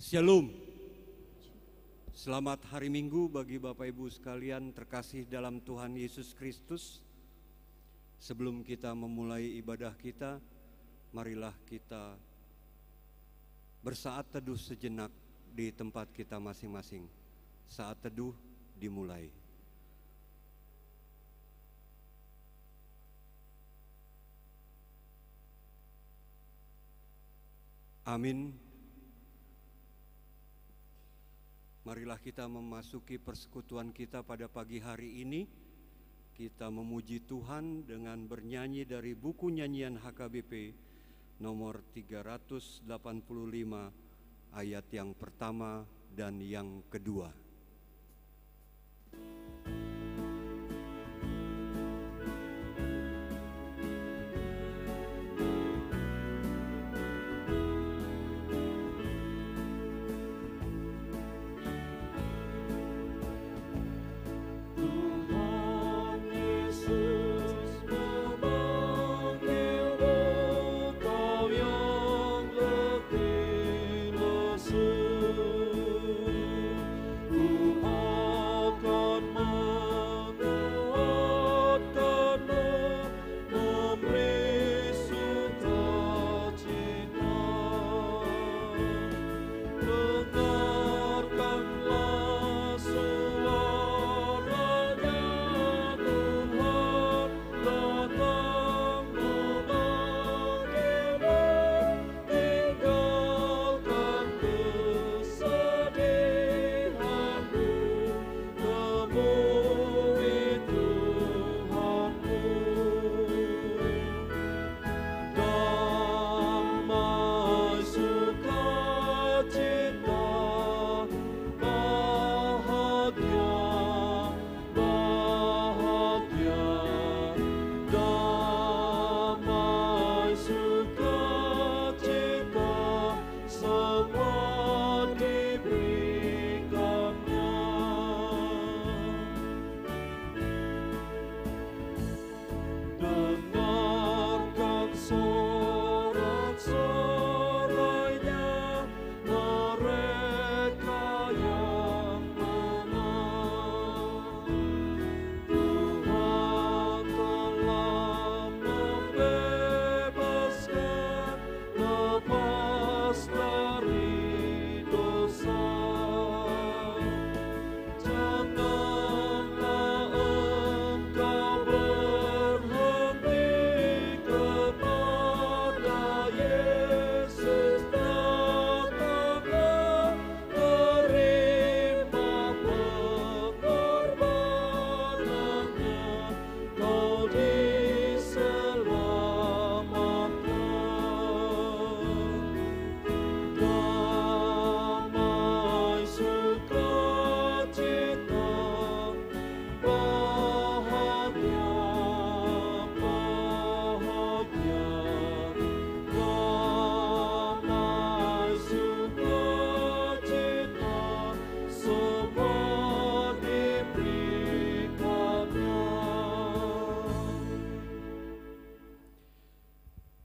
Shalom. Selamat hari Minggu bagi Bapak Ibu sekalian terkasih dalam Tuhan Yesus Kristus. Sebelum kita memulai ibadah kita, marilah kita bersaat teduh sejenak di tempat kita masing-masing. Saat teduh dimulai. Amin. Marilah kita memasuki persekutuan kita pada pagi hari ini. Kita memuji Tuhan dengan bernyanyi dari buku nyanyian HKBP nomor 385 ayat yang pertama dan yang kedua.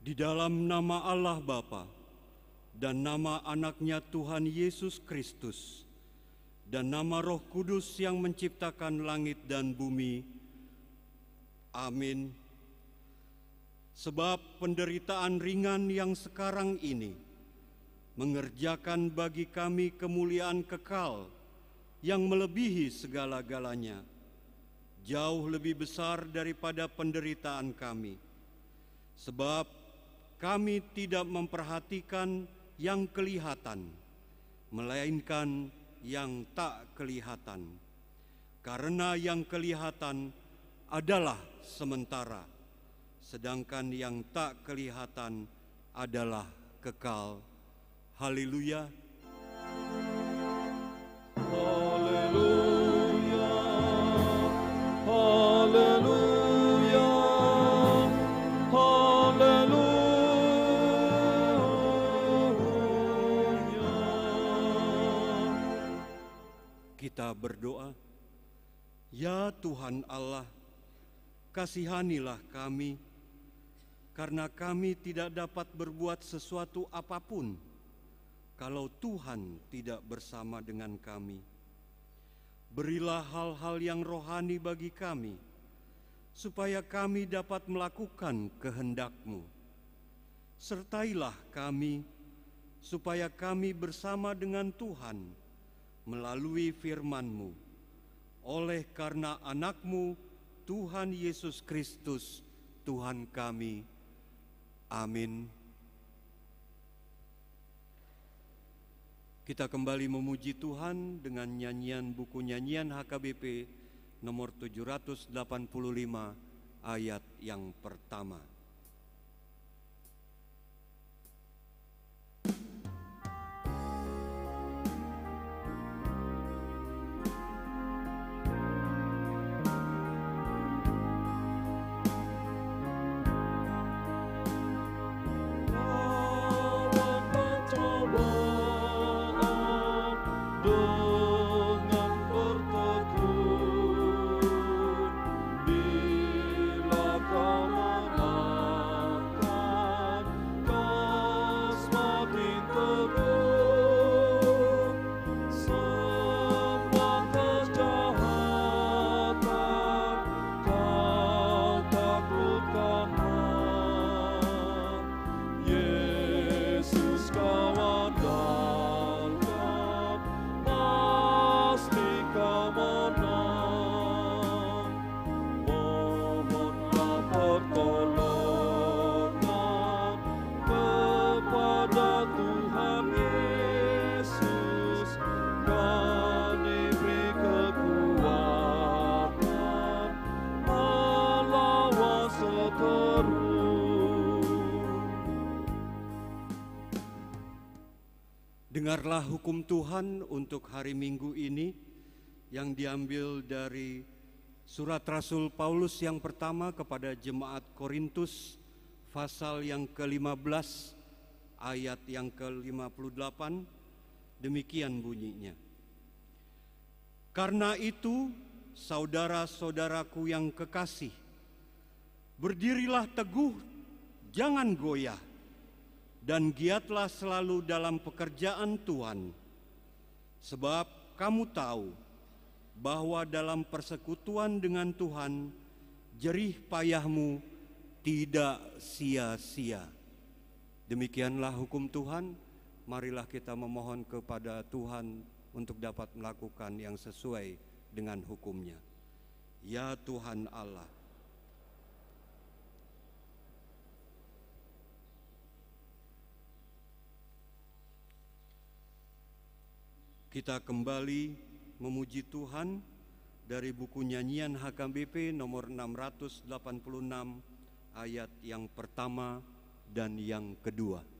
Di dalam nama Allah Bapa dan nama anaknya Tuhan Yesus Kristus dan nama Roh Kudus yang menciptakan langit dan bumi. Amin. Sebab penderitaan ringan yang sekarang ini mengerjakan bagi kami kemuliaan kekal yang melebihi segala-galanya, jauh lebih besar daripada penderitaan kami. Sebab kami tidak memperhatikan yang kelihatan, melainkan yang tak kelihatan. Karena yang kelihatan adalah sementara, sedangkan yang tak kelihatan adalah kekal. Haleluya. Haleluya. Haleluya. Haleluya. Kita berdoa. Ya Tuhan Allah, kasihanilah kami, karena kami tidak dapat berbuat sesuatu apapun kalau Tuhan tidak bersama dengan kami. Berilah hal-hal yang rohani bagi kami, supaya kami dapat melakukan kehendak-Mu. Sertailah kami, supaya kami bersama dengan Tuhan melalui firman-Mu, oleh karena anak-Mu, Tuhan Yesus Kristus, Tuhan kami. Amin. Kita kembali memuji Tuhan dengan nyanyian buku nyanyian HKBP nomor 785 ayat yang pertama. Dengarlah hukum Tuhan untuk hari Minggu ini yang diambil dari surat Rasul Paulus yang pertama kepada jemaat Korintus, pasal yang ke-15 ayat yang ke-58. Demikian bunyinya. Karena itu, saudara-saudaraku yang kekasih, berdirilah teguh, jangan goyah, dan giatlah selalu dalam pekerjaan Tuhan. Sebab kamu tahu bahwa dalam persekutuan dengan Tuhan, jerih payahmu tidak sia-sia. Demikianlah hukum Tuhan. Marilah kita memohon kepada Tuhan untuk dapat melakukan yang sesuai dengan hukum-Nya. Ya Tuhan Allah, kita kembali memuji Tuhan dari buku nyanyian HKBP nomor 686 ayat yang pertama dan yang kedua.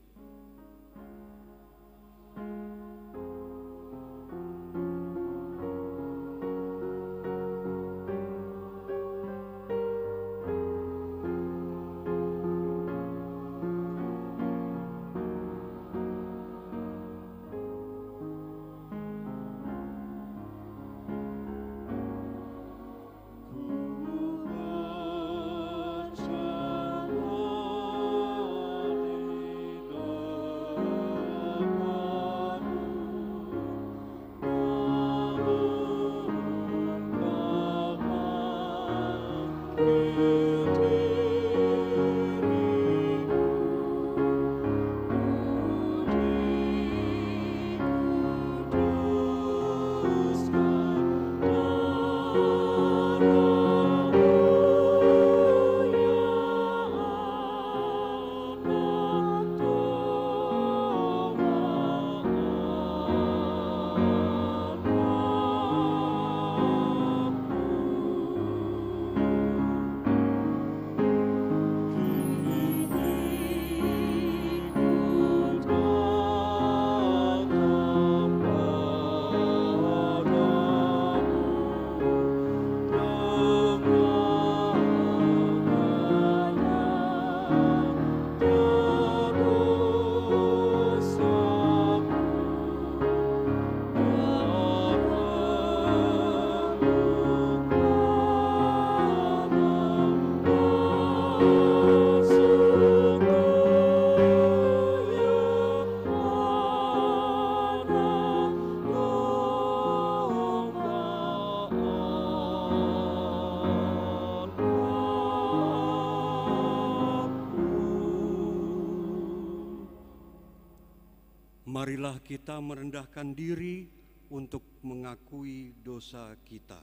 Marilah kita merendahkan diri untuk mengakui dosa kita.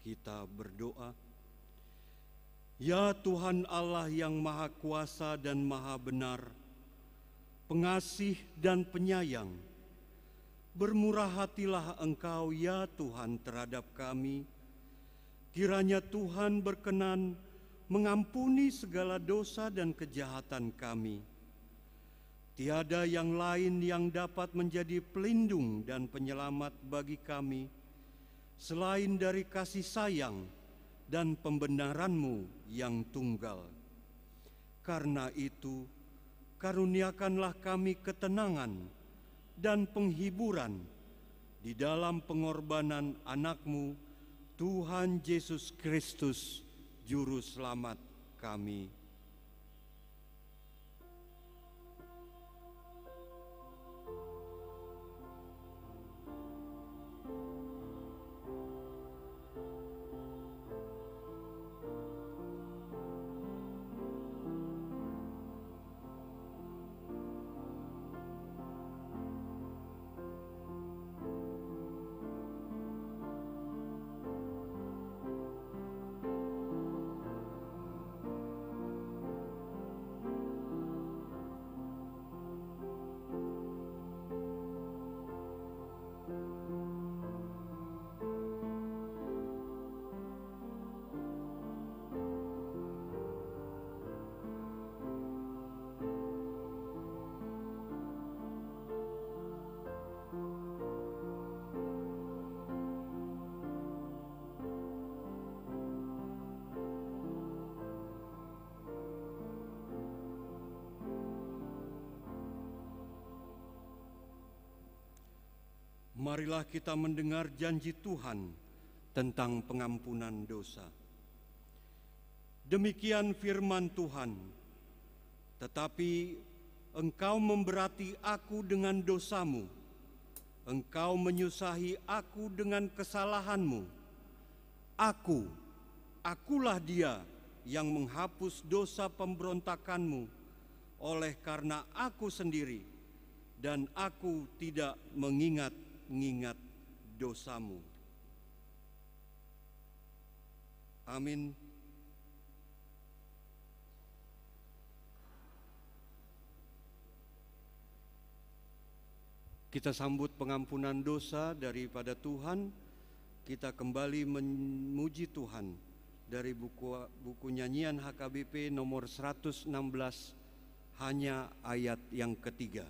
Kita berdoa. Ya Tuhan Allah yang Maha Kuasa dan Maha Benar, pengasih dan penyayang, bermurah hatilah Engkau ya Tuhan terhadap kami. Kiranya Tuhan berkenan mengampuni segala dosa dan kejahatan kami. Tiada yang lain yang dapat menjadi pelindung dan penyelamat bagi kami selain dari kasih sayang dan pembenaran-Mu yang tunggal. Karena itu, karuniakanlah kami ketenangan dan penghiburan di dalam pengorbanan anak-Mu, Tuhan Yesus Kristus, Juru Selamat kami. Marilah kita mendengar janji Tuhan tentang pengampunan dosa. Demikian firman Tuhan, tetapi Engkau memberati aku dengan dosamu, Engkau menyusahi aku dengan kesalahanmu. Akulah Dia yang menghapus dosa pemberontakanmu, oleh karena aku sendiri, dan aku tidak mengingat dosamu. Amin. Kita sambut pengampunan dosa daripada Tuhan. Kita kembali memuji Tuhan dari buku nyanyian HKBP nomor 116, hanya ayat yang ketiga.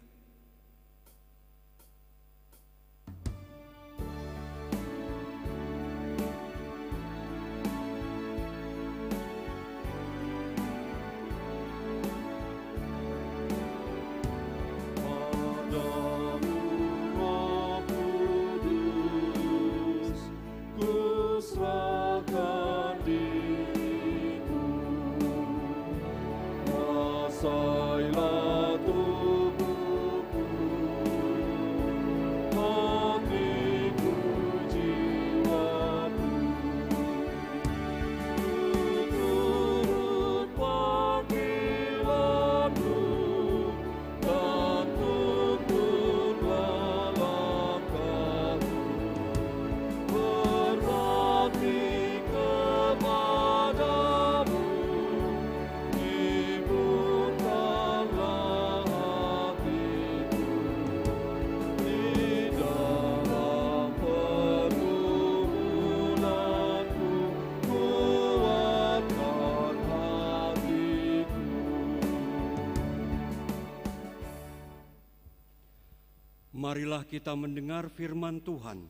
Marilah kita mendengar firman Tuhan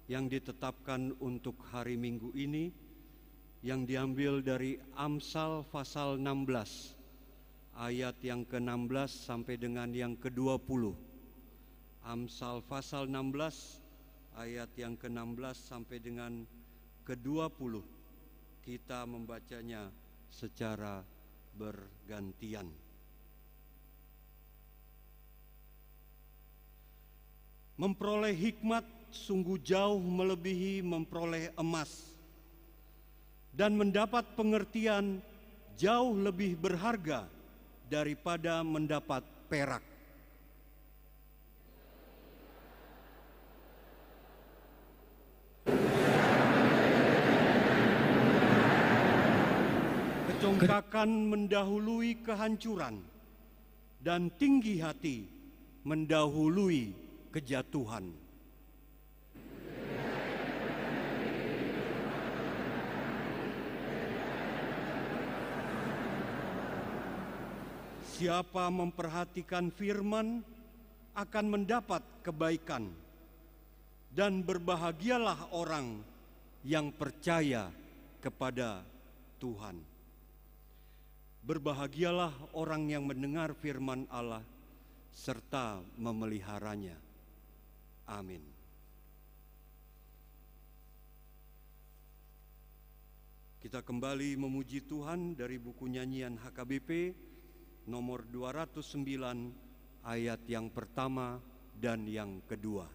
yang ditetapkan untuk hari Minggu ini, yang diambil dari Amsal pasal 16, ayat yang ke-16 sampai dengan yang ke-20. Amsal pasal 16, ayat yang ke-16 sampai dengan ke-20. Kita membacanya secara bergantian. Memperoleh hikmat sungguh jauh melebihi memperoleh emas, dan mendapat pengertian jauh lebih berharga daripada mendapat perak. Kecongkakan mendahului kehancuran, dan tinggi hati mendahului kejatuhan. Siapa memperhatikan firman akan mendapat kebaikan, dan berbahagialah orang yang percaya kepada Tuhan. Berbahagialah orang yang mendengar firman Allah serta memeliharanya. Amin. Kita kembali memuji Tuhan dari buku nyanyian HKBP nomor 209 ayat yang pertama dan yang kedua.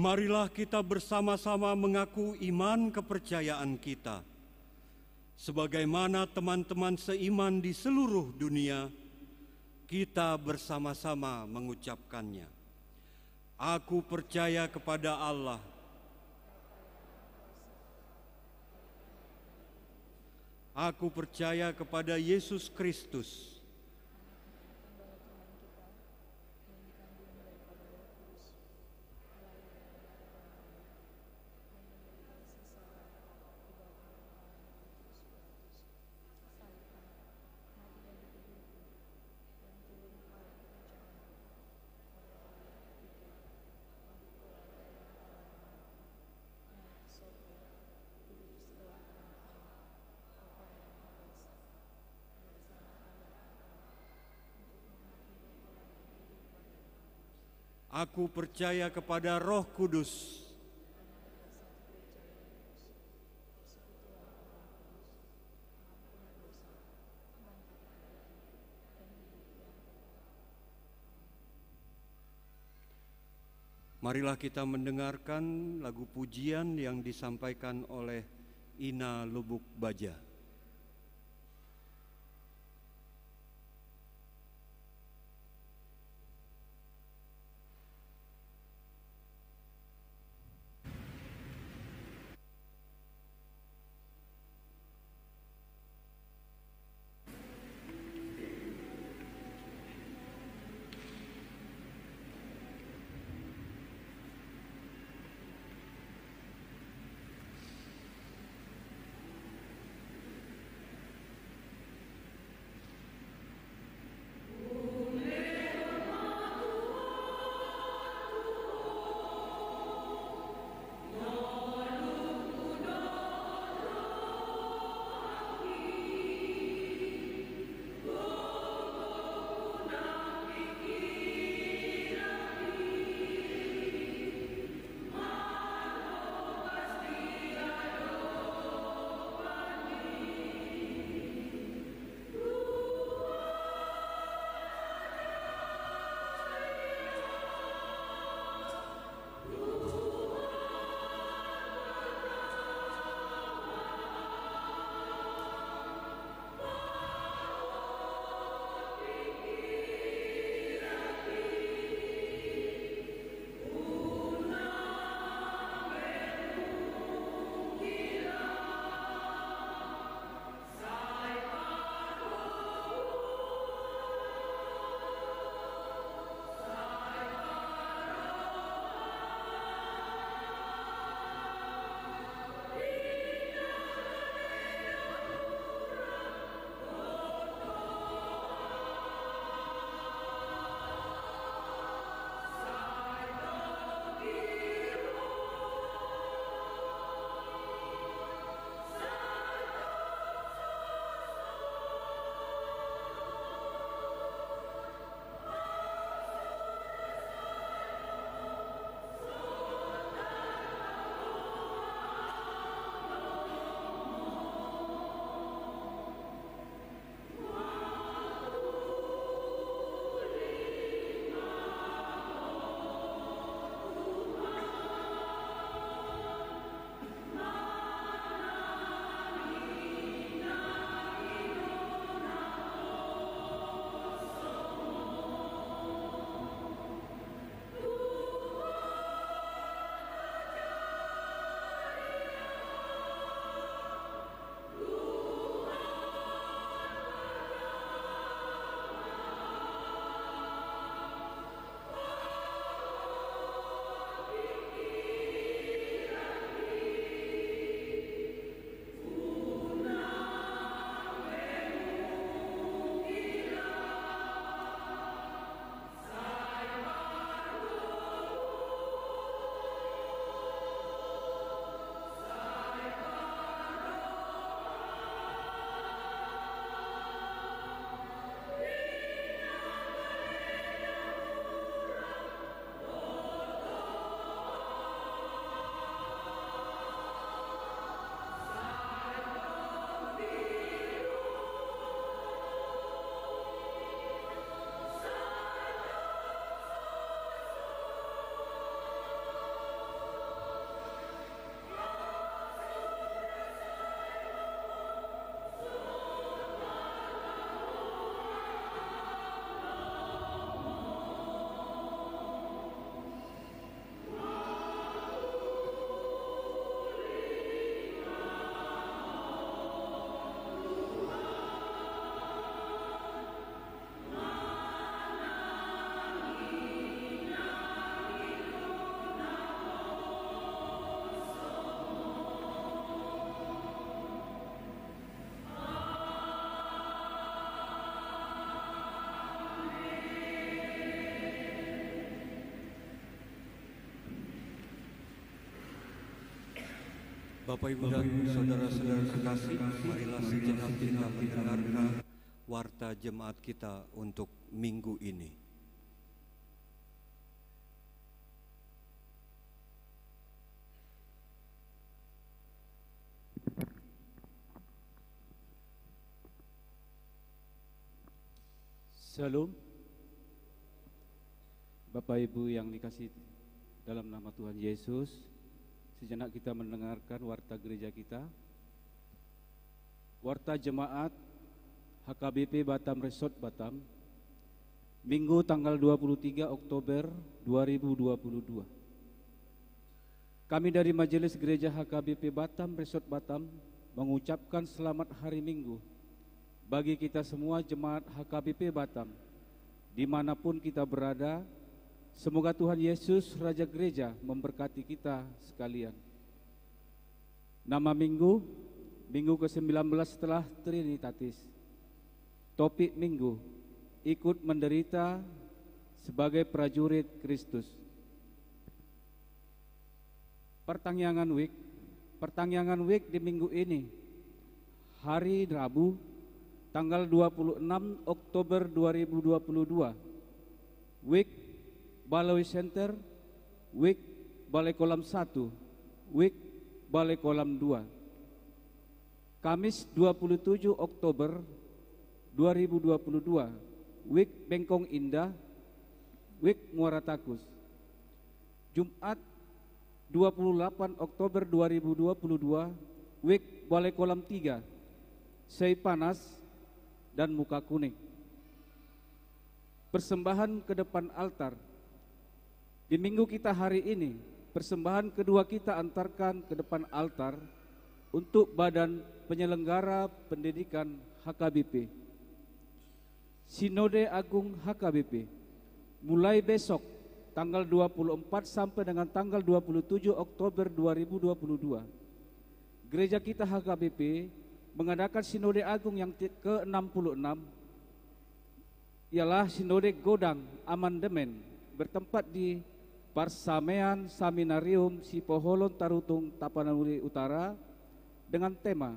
Marilah kita bersama-sama mengaku iman kepercayaan kita. Sebagaimana teman-teman seiman di seluruh dunia, kita bersama-sama mengucapkannya. Aku percaya kepada Allah, aku percaya kepada Yesus Kristus, aku percaya kepada Roh Kudus, marilah kita mendengarkan lagu pujian yang disampaikan oleh Ina Lubuk Baja. Bapak, Ibu, dan saudara-saudara sekasih, marilah sejenak kita mendengarkan warta jemaat kita untuk minggu ini. Shalom. Bapak Ibu yang dikasihi dalam nama Tuhan Yesus, sejenak kita mendengarkan warta gereja kita. Warta jemaat HKBP Batam Resort Batam, Minggu tanggal 23 Oktober 2022. Kami dari Majelis Gereja HKBP Batam Resort Batam mengucapkan selamat hari Minggu bagi kita semua jemaat HKBP Batam, dimanapun kita berada. Semoga Tuhan Yesus Raja Gereja memberkati kita sekalian. Nama minggu, minggu ke-19 setelah Trinitatis. Topik minggu, ikut menderita sebagai prajurit Kristus. Pertangyangan week di minggu ini, hari Rabu, tanggal 26 Oktober 2022, week Baloi Center, week Balai Kolam 1, week Balai Kolam 2. Kamis 27 Oktober 2022, week Bengkong Indah, week Muara Takus. Jumat 28 Oktober 2022, week Balai Kolam 3, Sei Panas dan Muka Kuning. Persembahan ke depan altar. Di minggu kita hari ini, persembahan kedua kita antarkan ke depan altar untuk Badan Penyelenggara Pendidikan HKBP. Sinode Agung HKBP mulai besok tanggal 24 sampai dengan tanggal 27 Oktober 2022. Gereja kita HKBP mengadakan Sinode Agung yang ke-66, ialah Sinode Godang Amandemen, bertempat di Parsamean Seminarium Sipoholon Tarutung Tapanuli Utara, dengan tema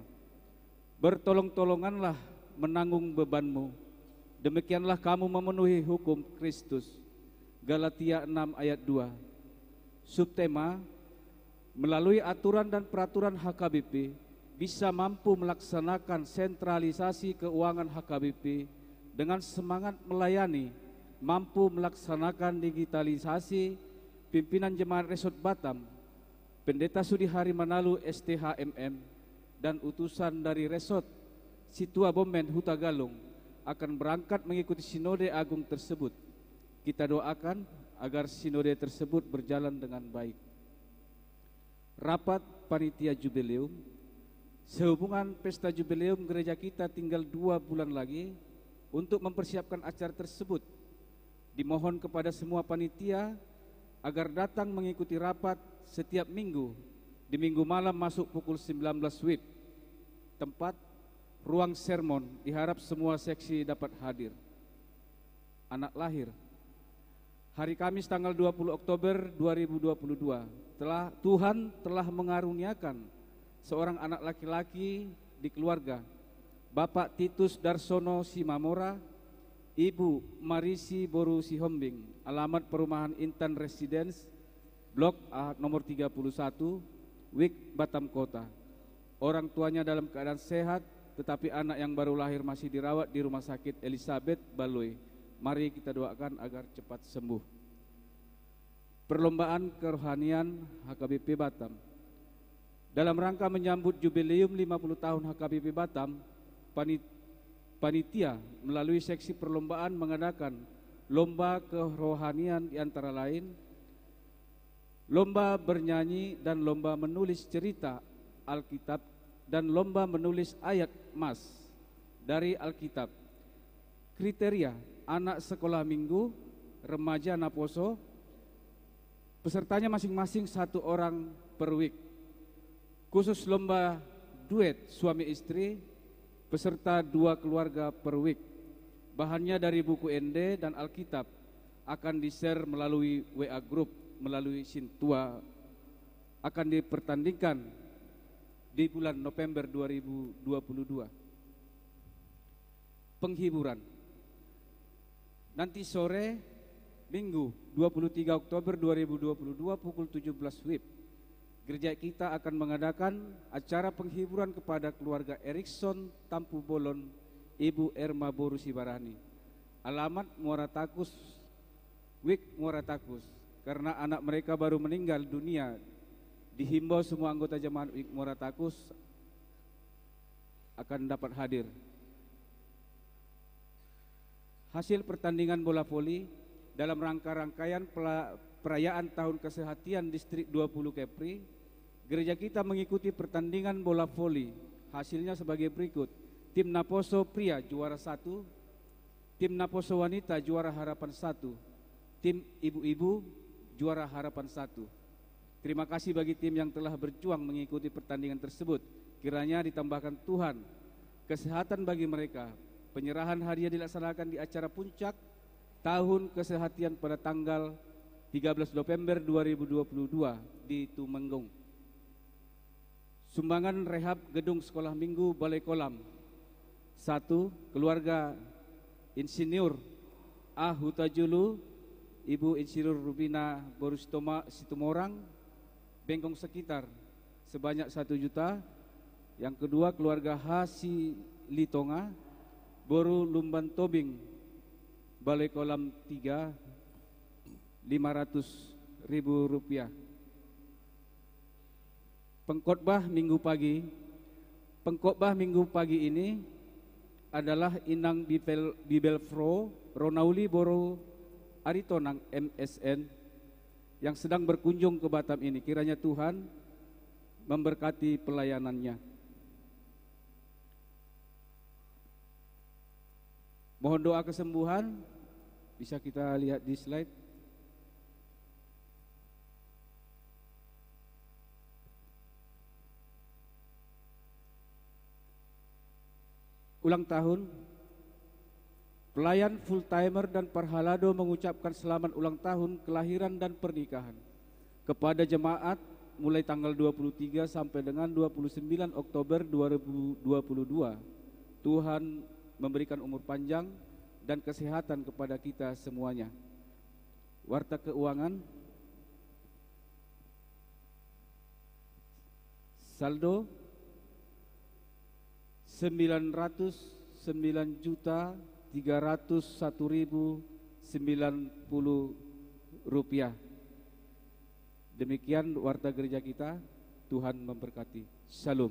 bertolong-tolonganlah menanggung bebanmu, demikianlah kamu memenuhi hukum Kristus. Galatia 6 ayat 2. Subtema, melalui aturan dan peraturan HKBP bisa mampu melaksanakan sentralisasi keuangan HKBP dengan semangat melayani, mampu melaksanakan digitalisasi. Pimpinan Jemaat Resort Batam, Pendeta Sudihari Manalu STHMM, dan utusan dari Resort Situa Bomben Huta Galung akan berangkat mengikuti Sinode Agung tersebut. Kita doakan agar Sinode tersebut berjalan dengan baik. Rapat Panitia Jubileum. Sehubungan Pesta Jubileum gereja kita tinggal 2 bulan lagi untuk mempersiapkan acara tersebut. Dimohon kepada semua panitia agar datang mengikuti rapat setiap minggu di minggu malam masuk pukul 19 WIB. Tempat, ruang sermon, diharap semua seksi dapat hadir. Anak lahir. Hari Kamis tanggal 20 Oktober 2022, Tuhan telah mengaruniakan seorang anak laki-laki di keluarga, Bapak Titus Darsono Simamora, Ibu Marisi Boru Sihombing, alamat perumahan Intan Residence, Blok A nomor 31, Wik Batam Kota. Orang tuanya dalam keadaan sehat, tetapi anak yang baru lahir masih dirawat di Rumah Sakit Elizabeth Baloi. Mari kita doakan agar cepat sembuh. Perlombaan kerohanian HKBP Batam. Dalam rangka menyambut jubileum 50 tahun HKBP Batam, panitia melalui seksi perlombaan mengadakan lomba kerohanian, di antara lain lomba bernyanyi dan lomba menulis cerita Alkitab dan lomba menulis ayat mas dari Alkitab. Kriteria: anak sekolah minggu, remaja Naposo. Pesertanya masing-masing 1 orang per week. Khusus lomba duet suami istri, peserta 2 keluarga per week. Bahannya dari buku ND dan Alkitab, akan di-share melalui WA Group, melalui Sintua, akan dipertandingkan di bulan November 2022. Penghiburan. Nanti sore Minggu 23 Oktober 2022 pukul 17 WIB, gereja kita akan mengadakan acara penghiburan kepada keluarga Erikson Tampu Bolon, Ibu Erma Boru Sibarani. Alamat Muara Takus, Wik Muara Takus. Karena anak mereka baru meninggal dunia, dihimbau semua anggota jemaat Wik Muara Takus akan dapat hadir. Hasil pertandingan bola voli dalam rangkaian perayaan Tahun Kesehatian Distrik 20 Kepri, gereja kita mengikuti pertandingan bola voli. Hasilnya sebagai berikut: tim Naposo pria juara 1, tim Naposo wanita juara harapan 1, tim ibu-ibu juara harapan 1. Terima kasih bagi tim yang telah berjuang mengikuti pertandingan tersebut. Kiranya ditambahkan Tuhan kesehatan bagi mereka. Penyerahan hadiah dilaksanakan di acara puncak Tahun Kesehatian pada tanggal 13 November 2022 di Tumenggung. Sumbangan rehab gedung sekolah minggu Balai Kolam. 1. Keluarga Insinyur A. Hutajulu, Ibu Insinyur Rubina Borustoma Situmorang, Bengkong sekitar, sebanyak 1 juta. Yang kedua, keluarga H. Litonga, Boru Lumban Tobing, Balai Kolam 3, 500.000 rupiah. Pengkhotbah minggu pagi. Pengkhotbah minggu pagi ini adalah Inang Bibelfro Ronauli Boro Aritonang MSN yang sedang berkunjung ke Batam ini. Kiranya Tuhan memberkati pelayanannya. Mohon doa kesembuhan, bisa kita lihat di slide. Ulang tahun, pelayan full timer dan Parhalado mengucapkan selamat ulang tahun kelahiran dan pernikahan kepada jemaat mulai tanggal 23 sampai dengan 29 Oktober 2022. Tuhan memberikan umur panjang dan kesehatan kepada kita semuanya. Warta keuangan, saldo 909.301.090 rupiah. Demikian warta gereja kita. Tuhan memberkati. Shalom.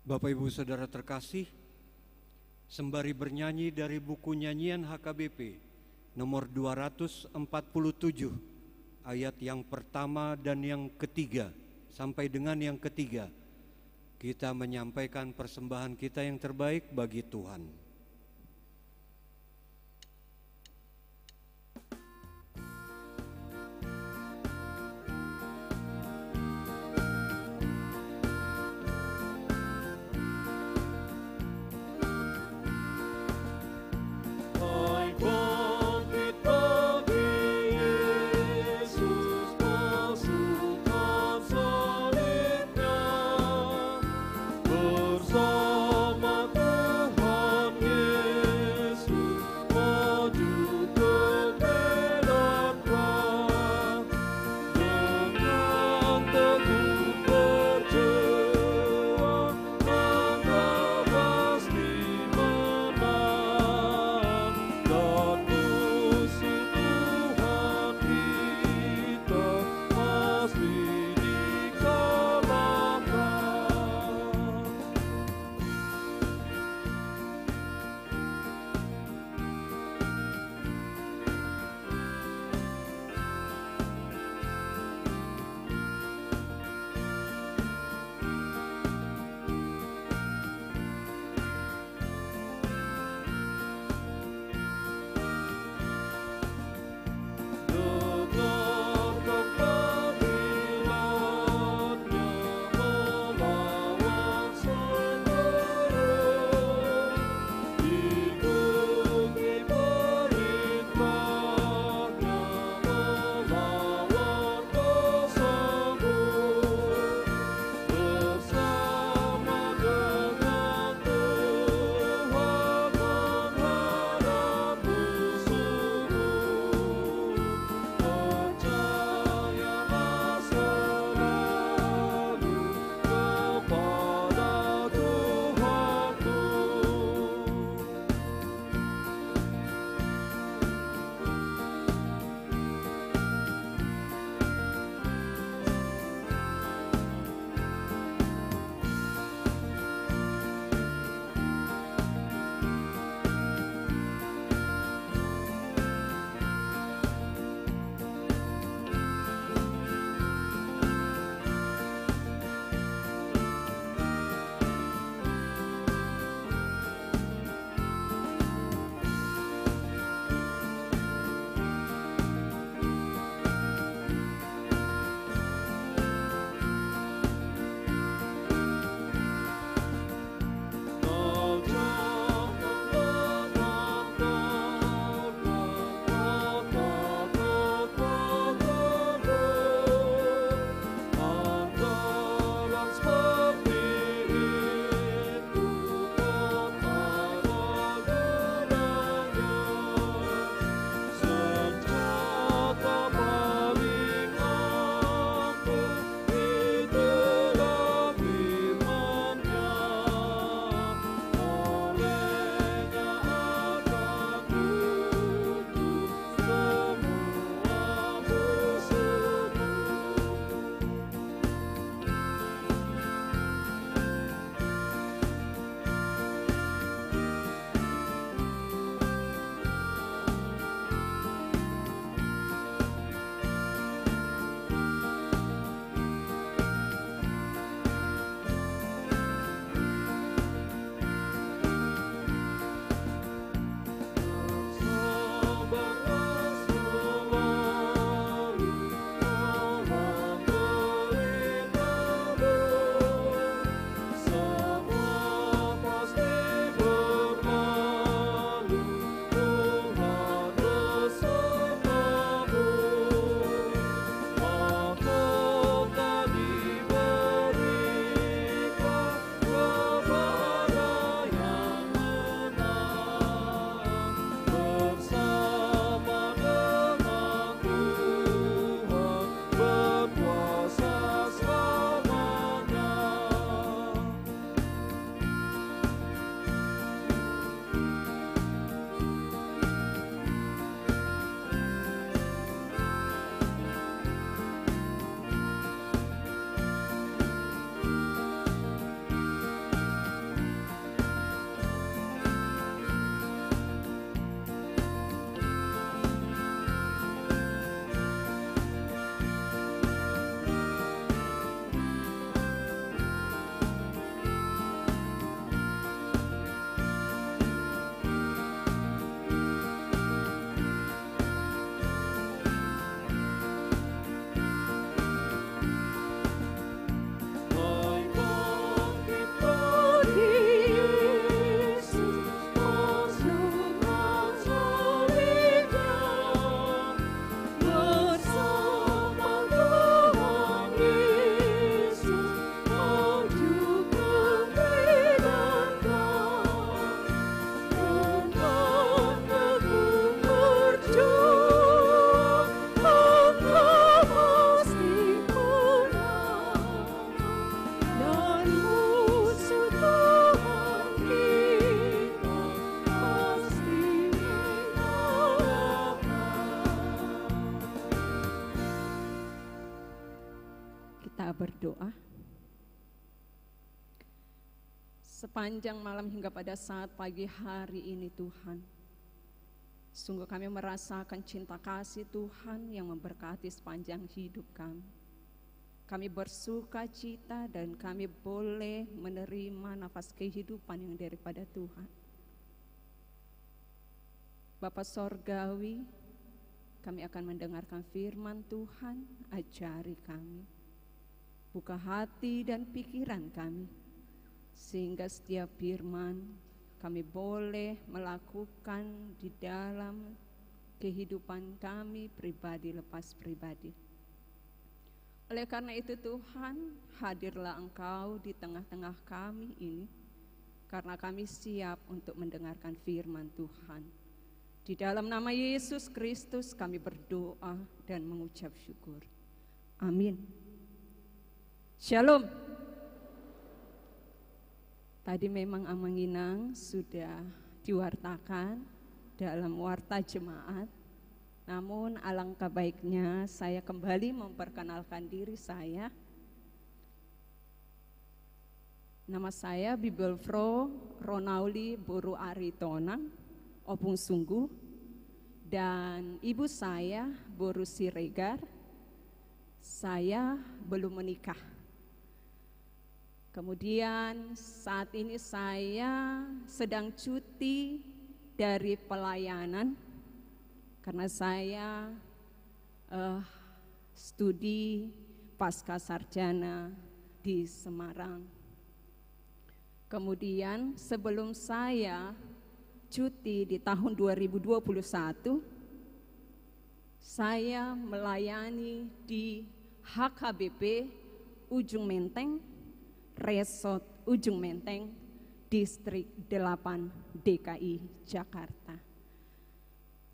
Bapak Ibu Saudara terkasih, sembari bernyanyi dari buku nyanyian HKBP nomor 247 ayat yang pertama dan yang ketiga sampai dengan yang ketiga, kita menyampaikan persembahan kita yang terbaik bagi Tuhan. Bersama Tuhan kita berdoa. Sepanjang malam hingga pada saat pagi hari ini Tuhan, sungguh kami merasakan cinta kasih Tuhan yang memberkati sepanjang hidup kami. Kami bersuka cita dan kami boleh menerima nafas kehidupan yang daripada Tuhan. Bapa Sorgawi, kami akan mendengarkan firman Tuhan, ajari kami. Buka hati dan pikiran kami, sehingga setiap firman kami boleh melakukan di dalam kehidupan kami pribadi lepas pribadi. Oleh karena itu Tuhan, hadirlah Engkau di tengah-tengah kami ini, karena kami siap untuk mendengarkan firman Tuhan. Di dalam nama Yesus Kristus kami berdoa dan mengucap syukur. Amin. Shalom. Tadi memang Amanginang sudah diwartakan dalam warta jemaat. Namun alangkah baiknya saya kembali memperkenalkan diri saya. Nama saya Bibelfro Ronauli Boru Aritonang, Opung Sungguh, dan ibu saya Boru Siregar. Saya belum menikah. Kemudian saat ini saya sedang cuti dari pelayanan karena saya studi pasca sarjana di Semarang. Kemudian sebelum saya cuti di tahun 2021, saya melayani di HKBP Ujung Menteng, Resort Ujung Menteng, Distrik 8 DKI Jakarta.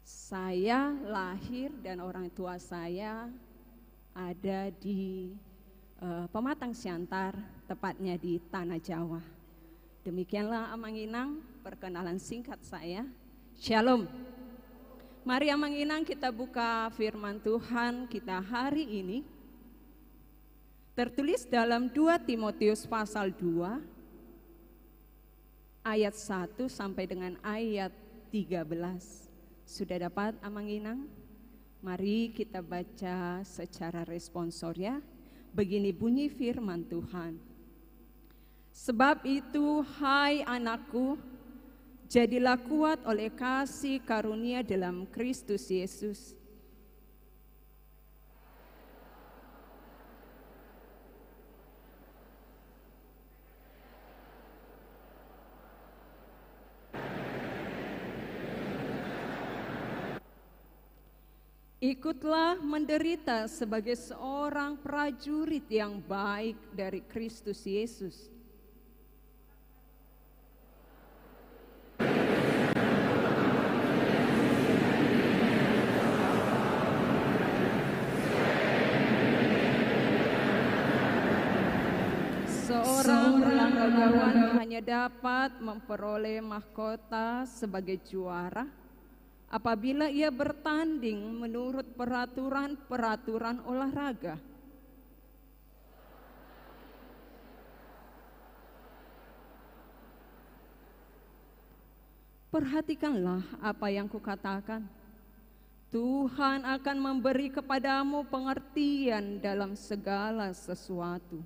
Saya lahir dan orang tua saya ada di Pematang Siantar, tepatnya di Tanah Jawa. Demikianlah Amanginang, perkenalan singkat saya. Shalom. Mari Amanginang kita buka firman Tuhan kita hari ini. Tertulis dalam 2 Timotius pasal 2 ayat 1 sampai dengan ayat 13. Sudah dapat Amanginang? Mari kita baca secara responsor ya. Begini bunyi firman Tuhan. Sebab itu hai anakku, jadilah kuat oleh kasih karunia dalam Kristus Yesus. Ikutlah menderita sebagai seorang prajurit yang baik dari Kristus Yesus. Seorang perlawanan hanya dapat memperoleh mahkota sebagai juara apabila ia bertanding menurut peraturan-peraturan olahraga. Perhatikanlah apa yang kukatakan. Tuhan akan memberi kepadamu pengertian dalam segala sesuatu.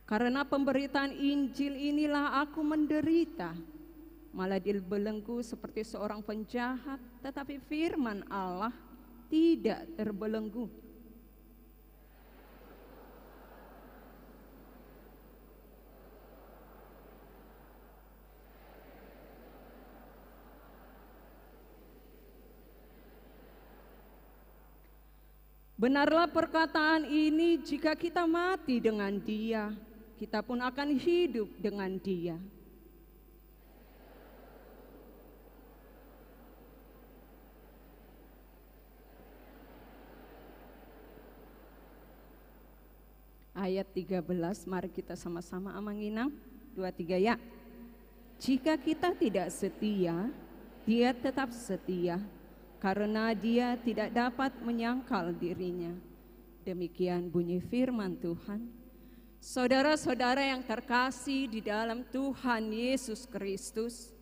Karena pemberitaan Injil inilah aku menderita, malah dibelenggu seperti seorang penjahat, tetapi firman Allah tidak terbelenggu. Benarlah perkataan ini, jika kita mati dengan Dia, kita pun akan hidup dengan Dia. ayat 13, mari kita sama-sama amanginang. 2, 3 ya. Jika kita tidak setia, Dia tetap setia, karena Dia tidak dapat menyangkal dirinya. Demikian bunyi firman Tuhan. Saudara-saudara yang terkasih di dalam Tuhan Yesus Kristus,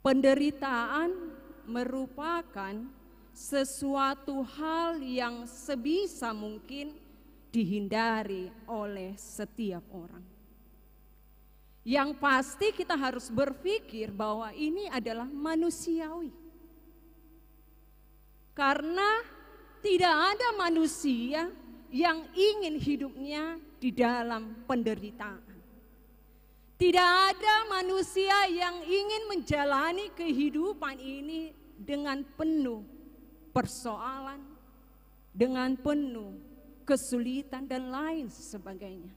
penderitaan merupakan sesuatu hal yang sebisa mungkin dihindari oleh setiap orang. Yang pasti kita harus berpikir bahwa ini adalah manusiawi. Karena tidak ada manusia yang ingin hidupnya di dalam penderitaan. Tidak ada manusia yang ingin menjalani kehidupan ini dengan penuh persoalan, dengan penuh kesulitan dan lain sebagainya.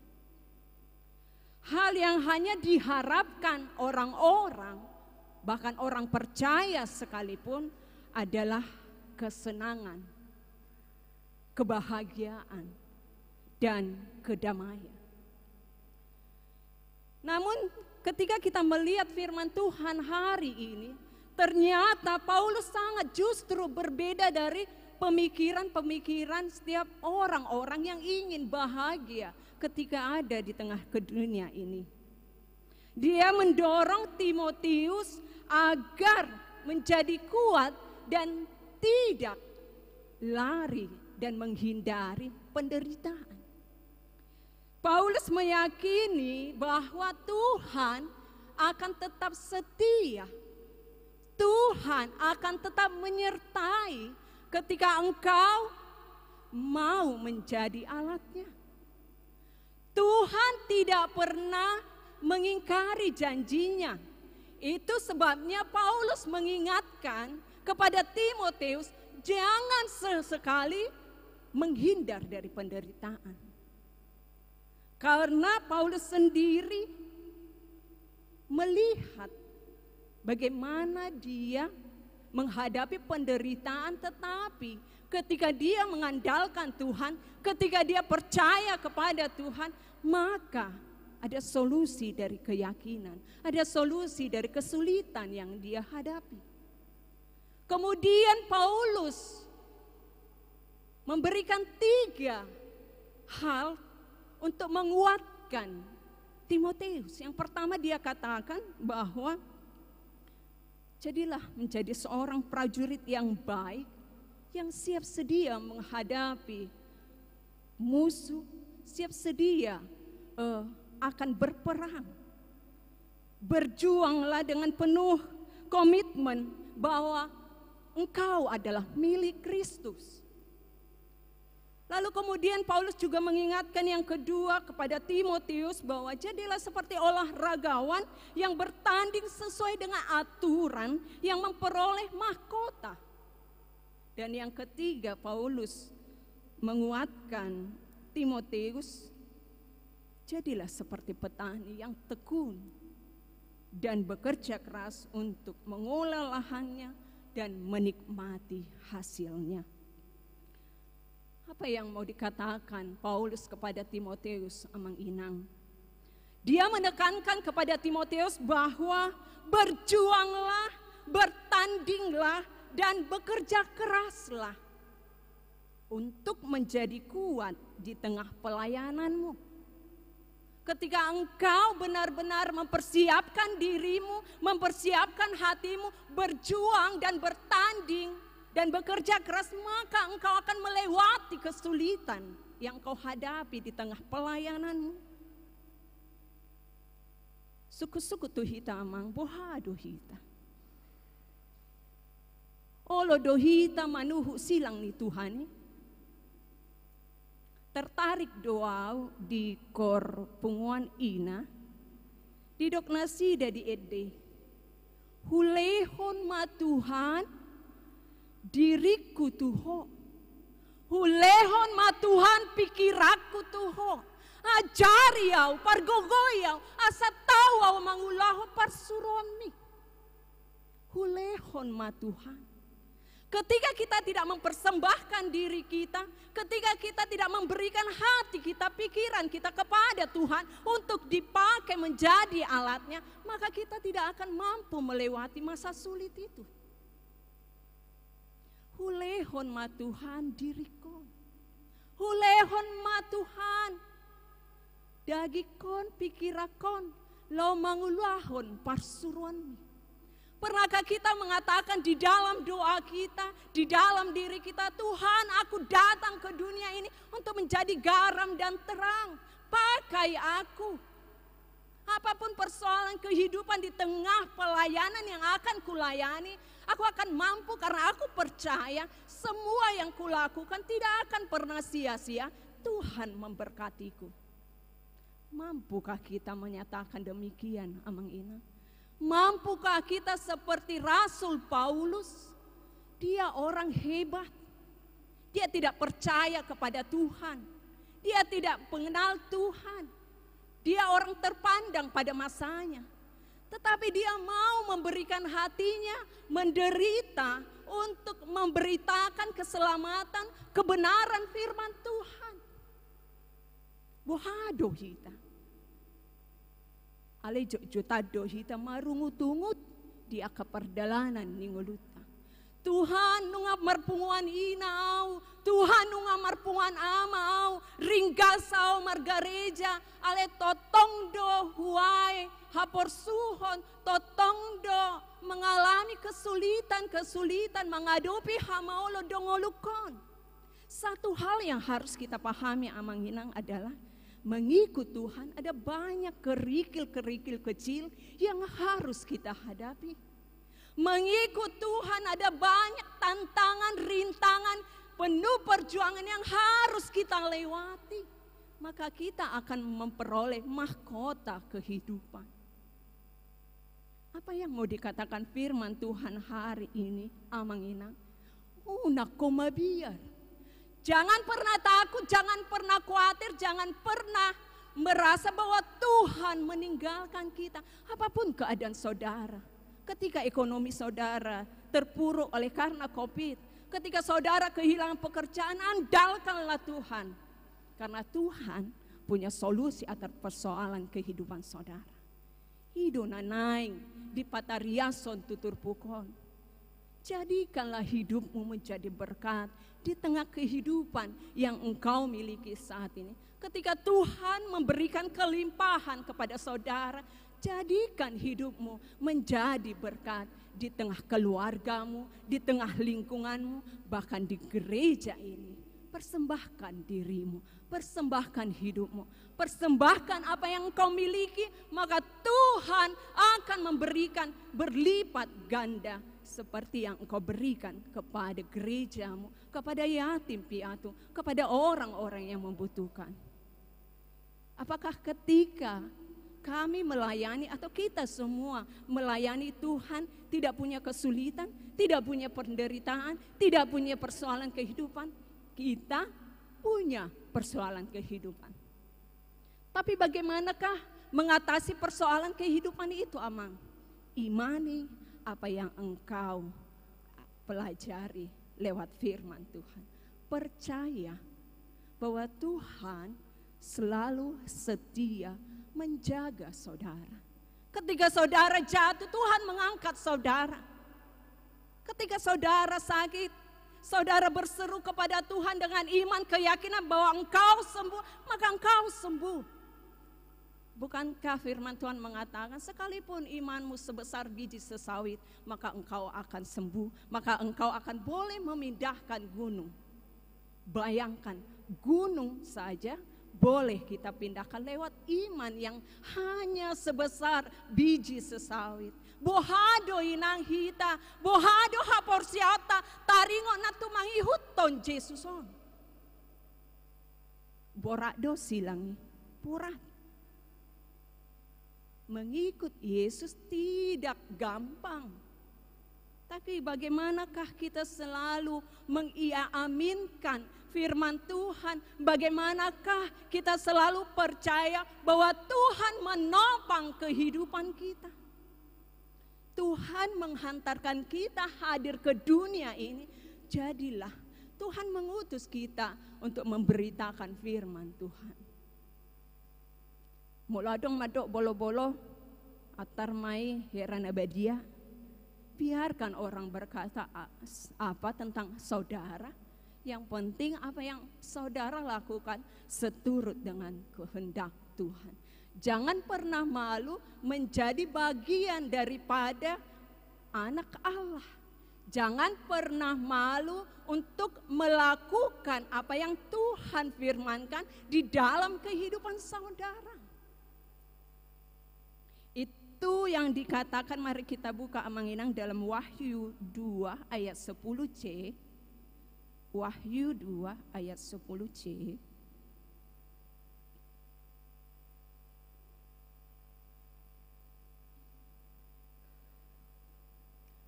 Hal yang hanya diharapkan orang-orang, bahkan orang percaya sekalipun, adalah kesenangan, kebahagiaan, dan kedamaian. Namun ketika kita melihat firman Tuhan hari ini, ternyata Paulus sangat justru berbeda dari pemikiran-pemikiran setiap orang-orang yang ingin bahagia ketika ada di tengah dunia ini. Dia mendorong Timotius agar menjadi kuat dan tidak lari dan menghindari penderitaan. Paulus meyakini bahwa Tuhan akan tetap setia. Tuhan akan tetap menyertai ketika engkau mau menjadi alatnya. Tuhan tidak pernah mengingkari janjinya. Itu sebabnya Paulus mengingatkan kepada Timotius, jangan sesekali menghindar dari penderitaan. Karena Paulus sendiri melihat bagaimana dia menghadapi penderitaan, tetapi ketika dia mengandalkan Tuhan, ketika dia percaya kepada Tuhan, maka ada solusi dari keyakinan, ada solusi dari kesulitan yang dia hadapi. Kemudian Paulus memberikan 3 hal untuk menguatkan Timotius. Yang pertama dia katakan bahwa jadilah menjadi seorang prajurit yang baik, yang siap sedia menghadapi musuh, siap sedia akan berperang. Berjuanglah dengan penuh komitmen bahwa engkau adalah milik Kristus. Lalu kemudian Paulus juga mengingatkan yang kedua kepada Timotius bahwa jadilah seperti olahragawan yang bertanding sesuai dengan aturan yang memperoleh mahkota. Dan yang ketiga Paulus menguatkan Timotius, jadilah seperti petani yang tekun dan bekerja keras untuk mengolah lahannya dan menikmati hasilnya. Apa yang mau dikatakan Paulus kepada Timotius, Amang Inang? Dia menekankan kepada Timotius bahwa berjuanglah, bertandinglah, dan bekerja keraslah untuk menjadi kuat di tengah pelayananmu. Ketika engkau benar-benar mempersiapkan dirimu, mempersiapkan hatimu, berjuang dan bertanding, dan bekerja keras, maka engkau akan melewati kesulitan yang kau hadapi di tengah pelayananmu. Suku-suku tuhita amang boha dohita. Olo dohita manuhu silang ni Tuhan. Tertarik doa di kor punguan ina. Didok nasida di ede. Hulehon ma Tuhan diriku tuho, hulehon ma Tuhan pikiraku tuho, ajari au pargogoyau asa tahu au mangulaho parsuromi. Hulehon ma Tuhan, Ketika kita tidak mempersembahkan diri kita, ketika kita tidak memberikan hati kita, pikiran kita kepada Tuhan untuk dipakai menjadi alatnya, maka kita tidak akan mampu melewati masa sulit itu. Hulehon ma Tuhan dirikon, hulehon ma Tuhan dagikon pikirakon, lo mangulahon parsuruanmi. Pernahkah kita mengatakan di dalam doa kita, di dalam diri kita, Tuhan, aku datang ke dunia ini untuk menjadi garam dan terang. Pakai aku. Apapun persoalan kehidupan di tengah pelayanan yang akan kulayani, aku akan mampu karena aku percaya semua yang kulakukan tidak akan pernah sia-sia. Tuhan memberkatiku. Mampukah kita menyatakan demikian, Amang Ina? Mampukah kita seperti Rasul Paulus? Dia orang hebat. Dia tidak percaya kepada Tuhan. Dia tidak mengenal Tuhan. Dia orang terpandang pada masanya. Tetapi dia mau memberikan hatinya menderita untuk memberitakan keselamatan, kebenaran firman Tuhan. Bohado kita. Ale juta dohita marungut-ungut di akapardalanan ningoluta. Tuhan nunga marpunguan inau, Tuhan nunga marpunguan amau, ringgasau margareja, ale totong do huai, hapor suhon, totong do mengalami kesulitan, menghadapi hamaulo dongolukon. Satu hal yang harus kita pahami, Amang Hinang, adalah mengikut Tuhan ada banyak kerikil-kerikil kecil yang harus kita hadapi. Mengikut Tuhan ada banyak tantangan, rintangan, penuh perjuangan yang harus kita lewati. Maka kita akan memperoleh mahkota kehidupan. Apa yang mau dikatakan firman Tuhan hari ini, Amang Inang? Unak komabiar. Jangan pernah takut, jangan pernah khawatir, jangan pernah merasa bahwa Tuhan meninggalkan kita. Apapun keadaan saudara, ketika ekonomi saudara terpuruk oleh karena COVID, ketika saudara kehilangan pekerjaan, andalkanlah Tuhan. Karena Tuhan punya solusi atas persoalan kehidupan saudara. Hidona naing di patariason tutur pukon. Jadikanlah hidupmu menjadi berkat di tengah kehidupan yang engkau miliki saat ini. Ketika Tuhan memberikan kelimpahan kepada saudara, jadikan hidupmu menjadi berkat di tengah keluargamu, di tengah lingkunganmu, bahkan di gereja ini. Persembahkan dirimu, persembahkan hidupmu, persembahkan apa yang engkau miliki, maka Tuhan akan memberikan berlipat ganda seperti yang engkau berikan kepada gerejamu, kepada yatim piatu, kepada orang-orang yang membutuhkan. Apakah ketika kami melayani atau kita semua melayani Tuhan tidak punya kesulitan, tidak punya penderitaan, tidak punya persoalan kehidupan? Kita punya persoalan kehidupan. Tapi bagaimanakah mengatasi persoalan kehidupan itu, Amang? Imani apa yang engkau pelajari lewat firman Tuhan. Percaya bahwa Tuhan selalu setia menjaga saudara. Ketika saudara jatuh, Tuhan mengangkat saudara. Ketika saudara sakit, saudara berseru kepada Tuhan dengan iman, keyakinan bahwa engkau sembuh, maka engkau sembuh. Bukankah firman Tuhan mengatakan sekalipun imanmu sebesar biji sesawit, maka engkau akan sembuh, maka engkau akan boleh memindahkan gunung. Bayangkan, gunung saja boleh kita pindahkan lewat iman yang hanya sebesar biji sesawit. Bohado inang hita, bohado haporsiata, taringo na tumangihuton Jesuson. Borado silangi, purat. Mengikut Yesus tidak gampang. Tapi bagaimanakah kita selalu mengiaminkan firman Tuhan? Bagaimanakah kita selalu percaya bahwa Tuhan menopang kehidupan kita? Tuhan menghantarkan kita hadir ke dunia ini jadilah Tuhan mengutus kita untuk memberitakan firman Tuhan. Muladong madok bolo-bolo atar mai heran abadia. Biarkan orang berkata apa tentang saudara. Yang penting apa yang saudara lakukan seturut dengan kehendak Tuhan. Jangan pernah malu menjadi bagian daripada anak Allah. Jangan pernah malu untuk melakukan apa yang Tuhan firmankan di dalam kehidupan saudara. Itu yang dikatakan, mari kita buka Amang-Inang dalam Wahyu 2 ayat 10c. Wahyu 2 ayat 10c.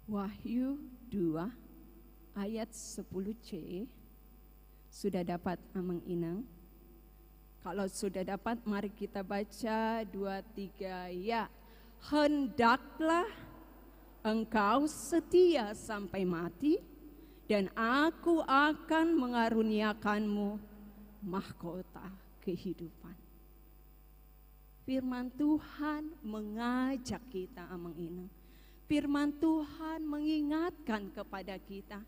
Wahyu 2 ayat 10c. Sudah dapat Amang-Inang? Kalau sudah dapat, mari kita baca 2, 3 ya. Hendaklah engkau setia sampai mati, dan aku akan mengaruniakanmu mahkota kehidupan. Firman Tuhan mengajak kita, Amang-Inang. Firman Tuhan mengingatkan kepada kita,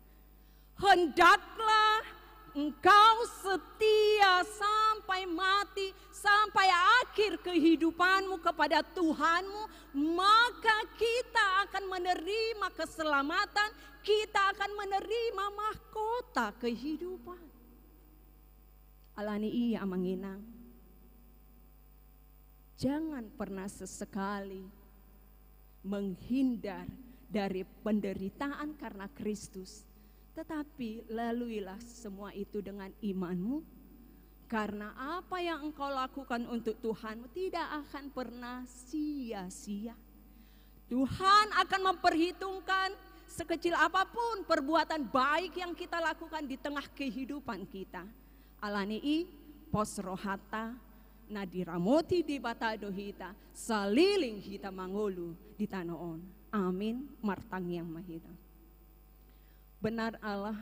hendaklah engkau setia sampai mati, sampai akhir kehidupanmu kepada Tuhanmu, maka kita akan menerima keselamatan, kita akan menerima mahkota kehidupan. Alani iya Amang-Inang, jangan pernah sesekali menghindar dari penderitaan karena Kristus. Tetapi laluilah semua itu dengan imanmu, karena apa yang engkau lakukan untuk Tuhanmu tidak akan pernah sia-sia. Tuhan akan memperhitungkan sekecil apapun perbuatan baik yang kita lakukan di tengah kehidupan kita. Alanii pos rohata nadiramoti di batado hita, saliling hita mangolu di tanoon. Amin, martang yang mahita. Benar Allah,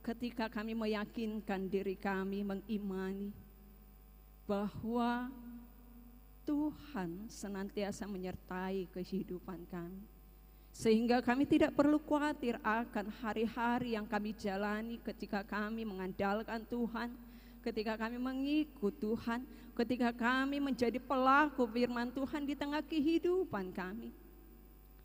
ketika kami meyakinkan diri kami, mengimani bahwa Tuhan senantiasa menyertai kehidupan kami, sehingga kami tidak perlu khawatir akan hari-hari yang kami jalani ketika kami mengandalkan Tuhan, ketika kami mengikut Tuhan, ketika kami menjadi pelaku firman Tuhan di tengah kehidupan kami.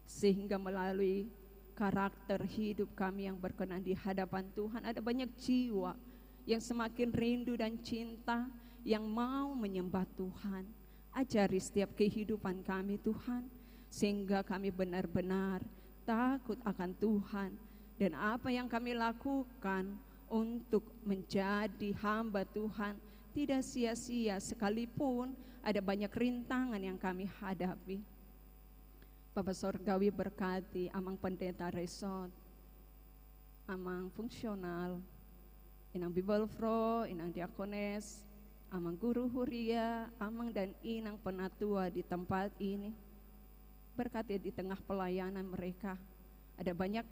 Sehingga melalui karakter hidup kami yang berkenan di hadapan Tuhan, ada banyak jiwa yang semakin rindu dan cinta, yang mau menyembah Tuhan. Ajari setiap kehidupan kami Tuhan, sehingga kami benar-benar takut akan Tuhan, dan apa yang kami lakukan untuk menjadi hamba Tuhan tidak sia-sia, sekalipun ada banyak rintangan yang kami hadapi. Bapak Sorgawi berkati Amang Pendeta Resort, Amang Fungsional, Inang Bibalfro, Inang Diakones, Amang Guru Huria, Amang dan Inang Penatua di tempat ini. Berkati di tengah pelayanan mereka, ada banyak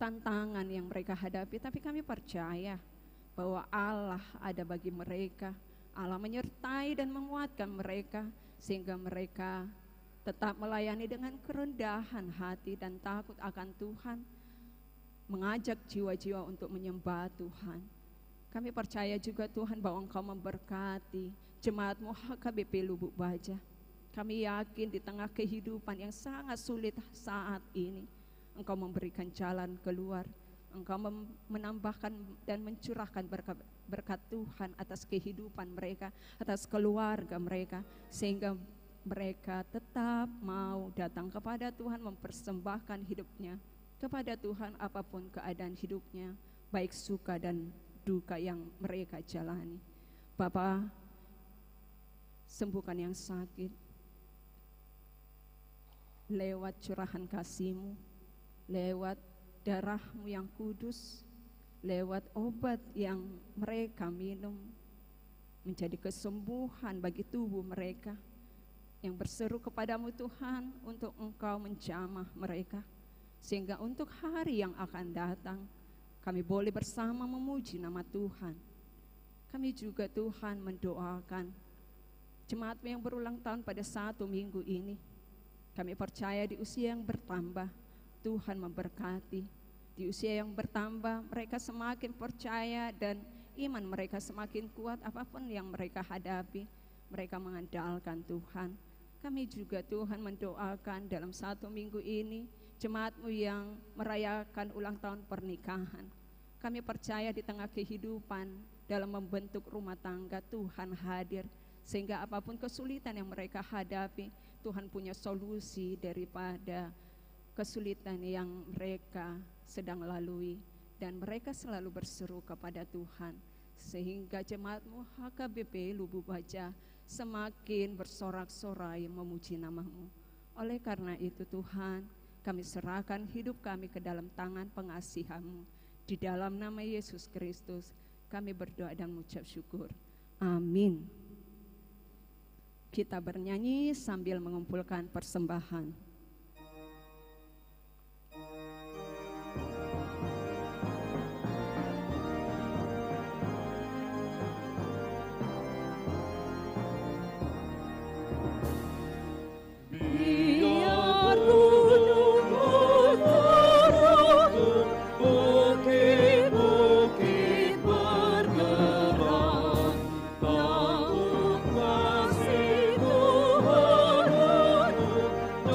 tantangan yang mereka hadapi, tapi kami percaya bahwa Allah ada bagi mereka. Allah menyertai dan menguatkan mereka, sehingga mereka tetap melayani dengan kerendahan hati dan takut akan Tuhan, mengajak jiwa-jiwa untuk menyembah Tuhan. Kami percaya juga Tuhan bahwa Engkau memberkati jemaat-Mu HKBP Lubuk Baja. Kami yakin di tengah kehidupan yang sangat sulit saat ini, Engkau memberikan jalan keluar. Engkau menambahkan dan mencurahkan berkat Tuhan atas kehidupan mereka, atas keluarga mereka, sehingga mereka tetap mau datang kepada Tuhan, mempersembahkan hidupnya kepada Tuhan apapun keadaan hidupnya, baik suka dan duka yang mereka jalani. Bapa, sembuhkan yang sakit lewat curahan kasih-Mu, lewat darah-Mu yang kudus, lewat obat yang mereka minum, menjadi kesembuhan bagi tubuh mereka, yang berseru kepadamu Tuhan untuk Engkau menjamah mereka. sehingga untuk hari yang akan datang kami boleh bersama memuji nama Tuhan. Kami juga Tuhan mendoakan jemaat yang berulang tahun pada 1 minggu ini. Kami percaya di usia yang bertambah Tuhan memberkati. Di usia yang bertambah mereka semakin percaya dan iman mereka semakin kuat apapun yang mereka hadapi. Mereka mengandalkan Tuhan. Kami juga Tuhan mendoakan dalam 1 minggu ini jemaat-Mu yang merayakan ulang tahun pernikahan. Kami percaya di tengah kehidupan dalam membentuk rumah tangga Tuhan hadir, sehingga apapun kesulitan yang mereka hadapi, Tuhan punya solusi daripada kesulitan yang mereka sedang lalui, dan mereka selalu berseru kepada Tuhan, sehingga jemaat-Mu HKBP Lubu Baja semakin bersorak-sorai memuji nama-Mu. Oleh karena itu Tuhan, kami serahkan hidup kami ke dalam tangan pengasihan-Mu. Di dalam nama Yesus Kristus kami berdoa dan mengucap syukur. Amin. Kita bernyanyi sambil mengumpulkan persembahan.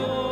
Oh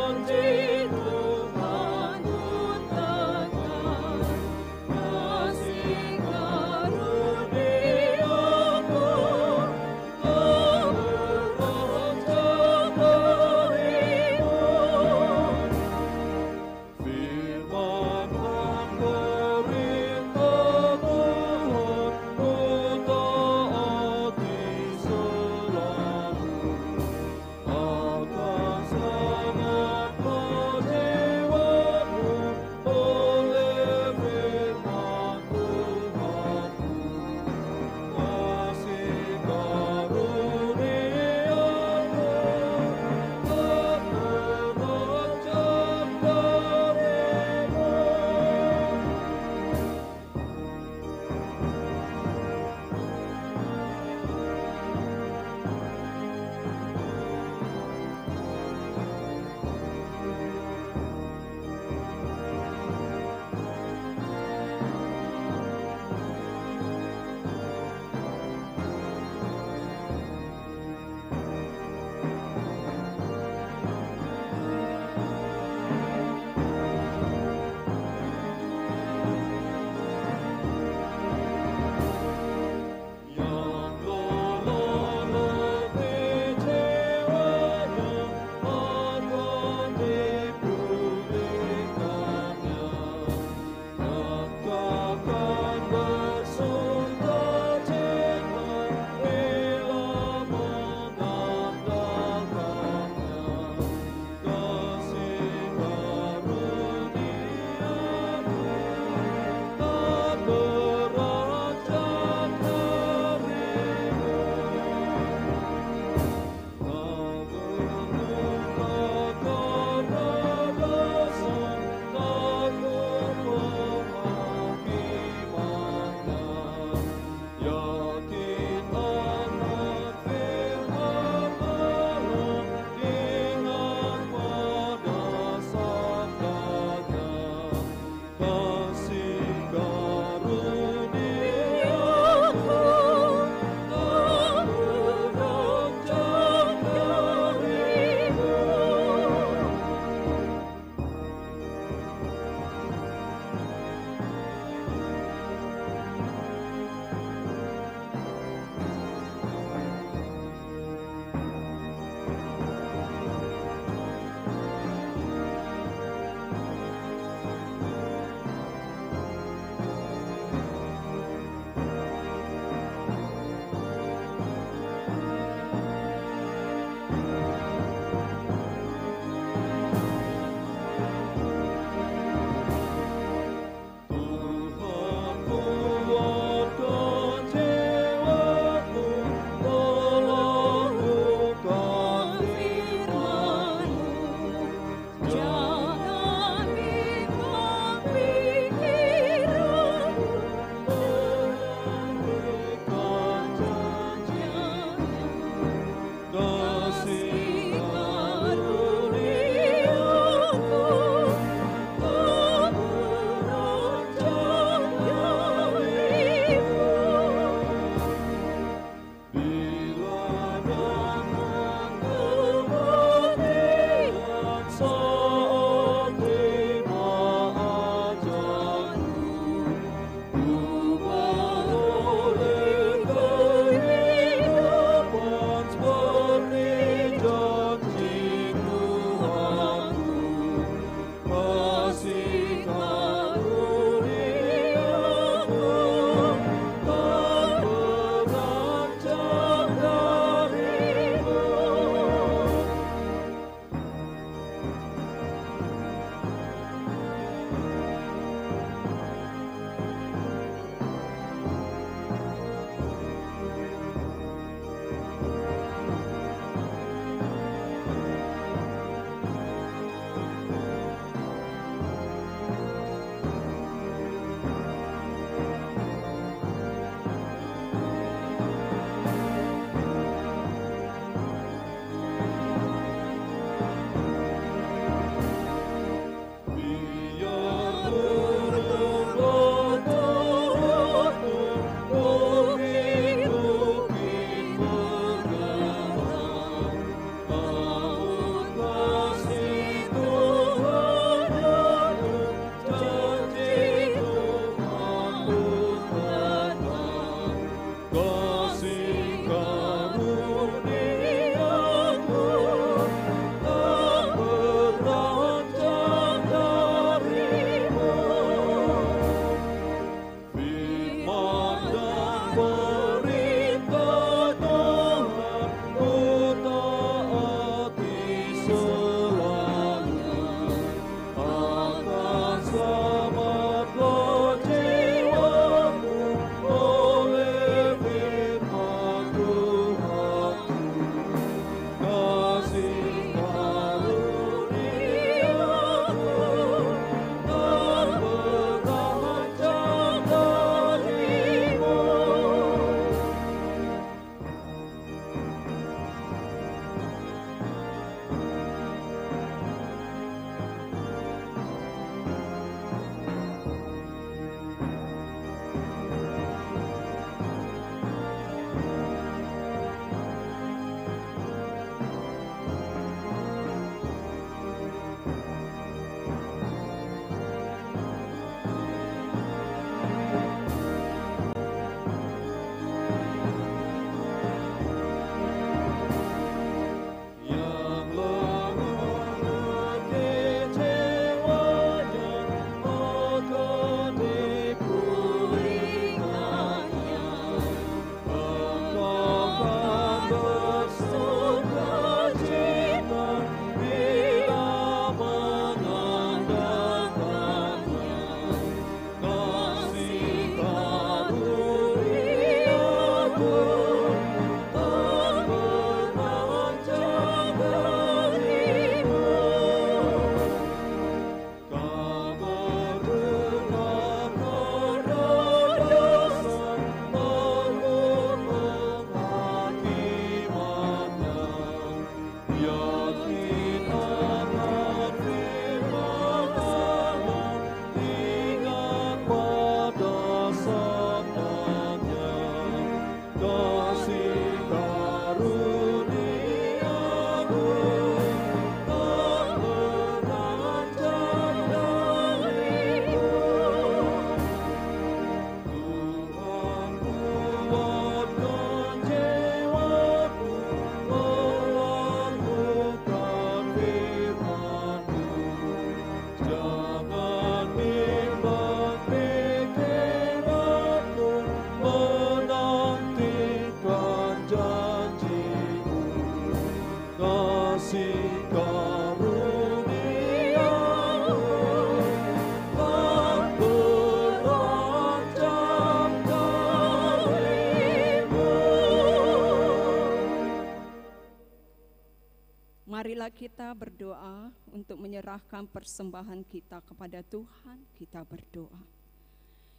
marilah kita berdoa untuk menyerahkan persembahan kita kepada Tuhan. Kita berdoa.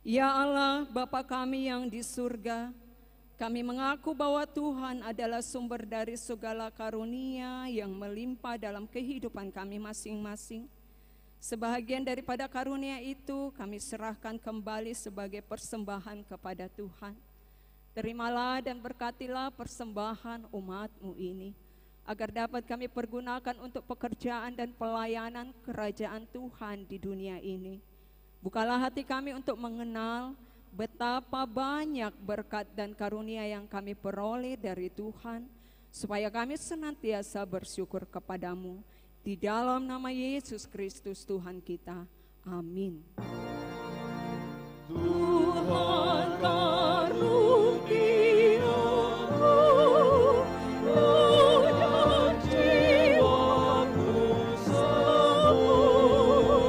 Ya Allah, Bapa kami yang di surga, kami mengaku bahwa Tuhan adalah sumber dari segala karunia yang melimpah dalam kehidupan kami masing-masing. Sebahagian daripada karunia itu kami serahkan kembali sebagai persembahan kepada Tuhan. Terimalah dan berkatilah persembahan umat-Mu ini, agar dapat kami pergunakan untuk pekerjaan dan pelayanan kerajaan Tuhan di dunia ini. Bukalah hati kami untuk mengenal betapa banyak berkat dan karunia yang kami peroleh dari Tuhan, supaya kami senantiasa bersyukur kepadamu. Di dalam nama Yesus Kristus Tuhan kita. Amin. Tuhan karuniamu dan jiwaku semua,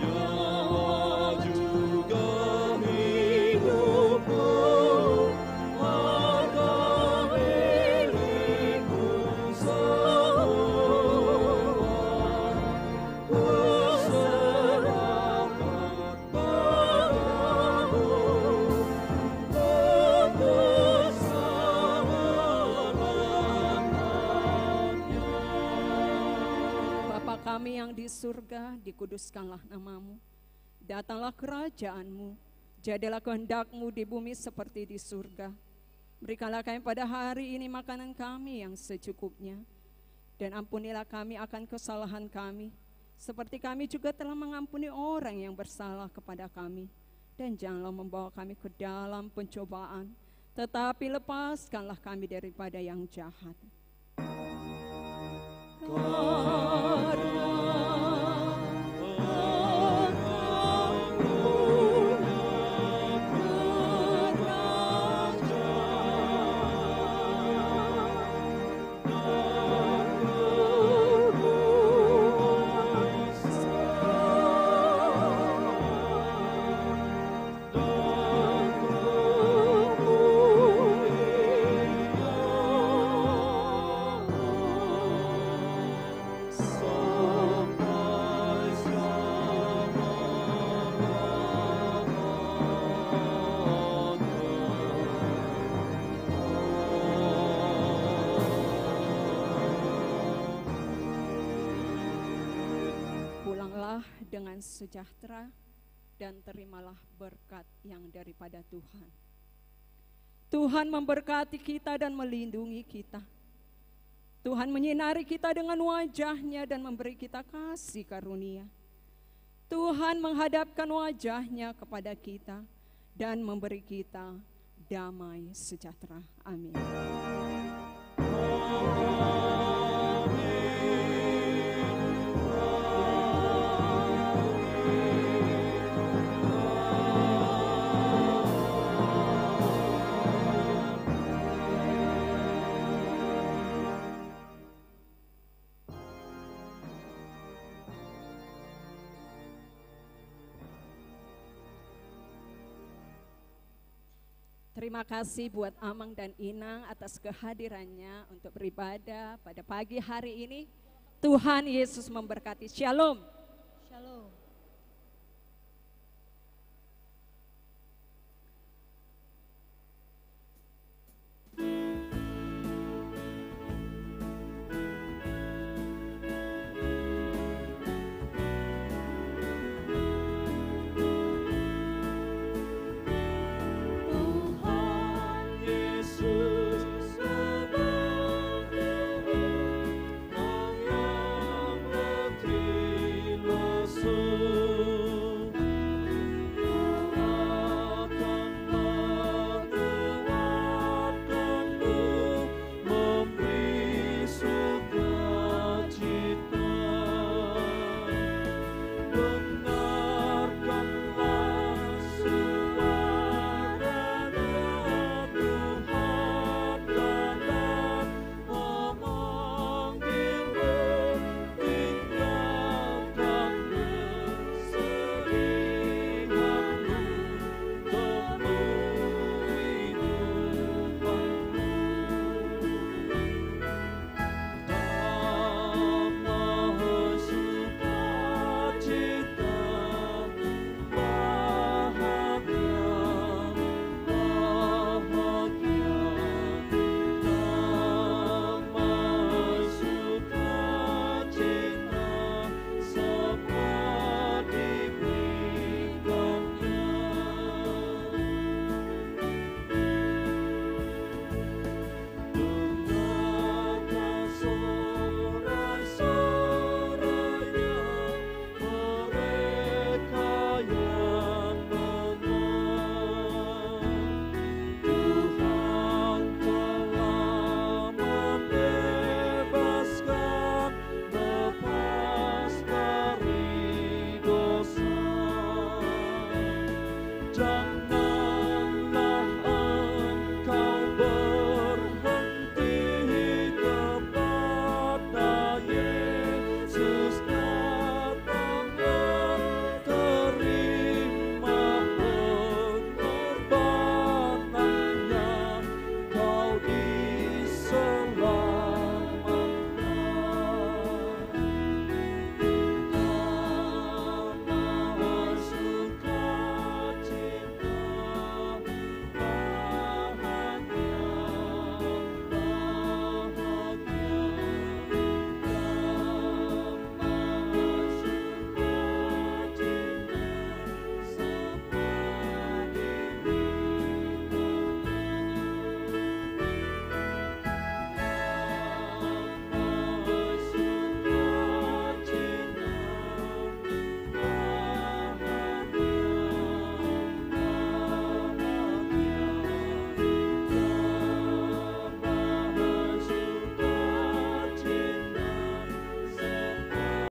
nyawa juga hidupku, harga milikku semua, ku serahkan padamu untuk selama-lamanya. Bapa kami yang di surga, dikuduskanlah namamu. Datanglah kerajaan-Mu, jadilah kehendak-Mu di bumi seperti di surga. Berikanlah kami pada hari ini makanan kami yang secukupnya, dan ampunilah kami akan kesalahan kami, seperti kami juga telah mengampuni orang yang bersalah kepada kami. Dan janganlah membawa kami ke dalam pencobaan, tetapi lepaskanlah kami daripada yang jahat. Pulanglah dengan sejahtera dan terimalah berkat yang daripada Tuhan. Tuhan memberkati kita dan melindungi kita. Tuhan menyinari kita dengan wajah-Nya dan memberi kita kasih karunia. Tuhan menghadapkan wajah-Nya kepada kita dan memberi kita damai sejahtera. Amin. Terima kasih buat Amang dan Inang atas kehadirannya untuk beribadah pada pagi hari ini. Tuhan Yesus memberkati. Shalom. Shalom.